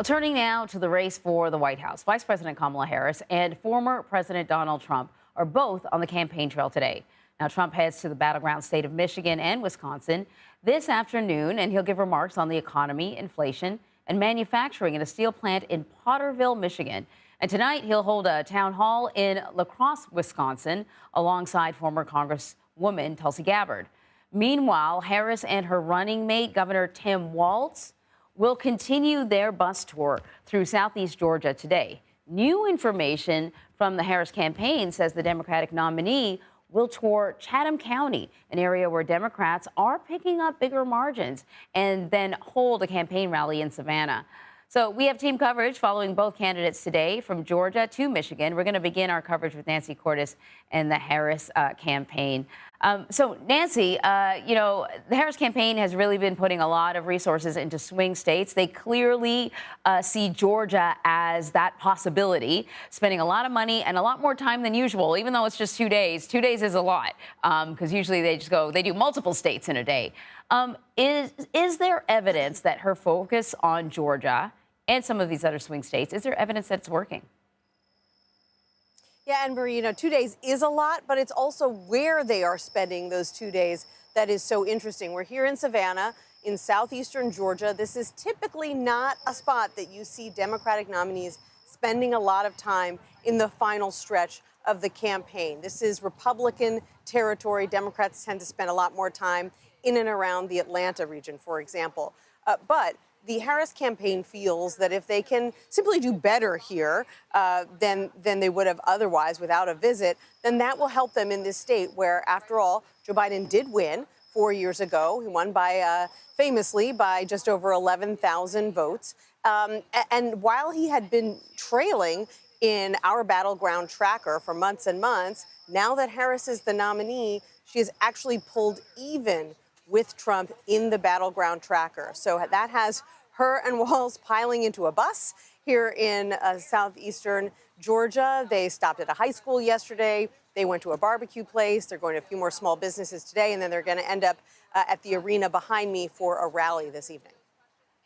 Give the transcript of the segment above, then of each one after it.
Well, turning now to the race for the White House, Vice President Kamala Harris and former President Donald Trump are both on the campaign trail today. Now, Trump heads to the battleground state of Michigan and Wisconsin this afternoon, and he'll give remarks on the economy, inflation, and manufacturing at a steel plant in Potterville, Michigan. And tonight, he'll hold a town hall in La Crosse, Wisconsin, alongside former Congresswoman Tulsi Gabbard. Meanwhile, Harris and her running mate, Governor Tim Walz, will continue their bus tour through southeast Georgia today. New information from the Harris campaign says the Democratic nominee will tour Chatham County, an area where Democrats are picking up bigger margins, and then hold a campaign rally in Savannah. So we have team coverage following both candidates today from Georgia to Michigan. We're going to begin our coverage with Nancy Cordes and the Harris campaign. So, Nancy, the Harris campaign has really been putting a lot of resources into swing states. They clearly see Georgia as that possibility, spending a lot of money and a lot more time than usual, even though it's just 2 days. 2 days is a lot because usually they do multiple states in a day. Is there evidence that her focus on Georgia and some of these other swing states, is there evidence that it's working? Yeah, and Marie, 2 days is a lot, but it's also where they are spending those 2 days that is so interesting. We're here in Savannah, in southeastern Georgia. This is typically not a spot that you see Democratic nominees spending a lot of time in the final stretch of the campaign. This is Republican territory. Democrats tend to spend a lot more time in and around the Atlanta region, for example. But the Harris campaign feels that if they can simply do better here than they would have otherwise without a visit, then that will help them in this state where, after all, Joe Biden did win 4 years ago. He won famously by just over 11,000 votes. And while he had been trailing in our battleground tracker for months and months, now that Harris is the nominee, she has actually pulled even with Trump in the battleground tracker. So that has her and Walz piling into a bus here in southeastern Georgia. They stopped at a high school yesterday. They went to a barbecue place. They're going to a few more small businesses today, and then they're going to end up at the arena behind me for a rally this evening.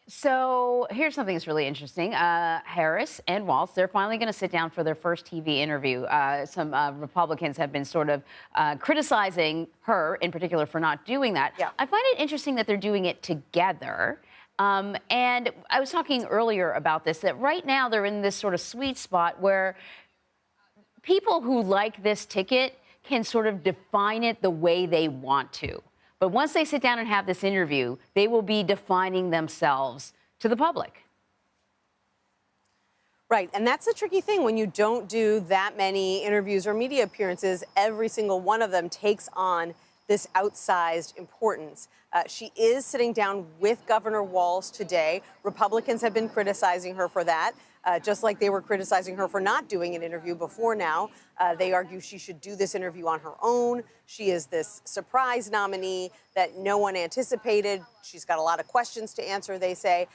So here's something that's really interesting. Harris and Walz, they're finally going to sit down for their first TV interview. Some Republicans have been sort of criticizing her in particular for not doing that. Yeah. I find it interesting that they're doing it together. And I was talking earlier about this, that right now they're in this sort of sweet spot where people who like this ticket can sort of define it the way they want to. But once they sit down and have this interview, they will be defining themselves to the public. Right. And that's the tricky thing when you don't do that many interviews or media appearances. Every single one of them takes on this outsized importance. She is sitting down with Governor Walz today. Republicans have been criticizing her for that, just like they were criticizing her for not doing an interview before now. They argue she should do this interview on her own. She is this surprise nominee that no one anticipated. She's got a lot of questions to answer, they say.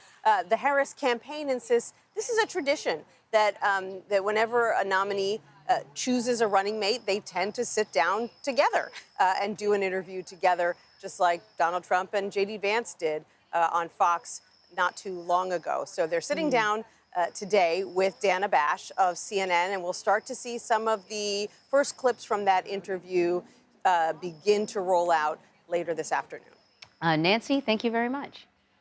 The Harris campaign insists this is a tradition that whenever a nominee chooses a running mate, they tend to sit down together and do an interview together, just like Donald Trump and J.D. Vance did on Fox not too long ago. So they're sitting down today with Dana Bash of CNN, and we'll start to see some of the first clips from that interview begin to roll out later this afternoon. Nancy, thank you very much.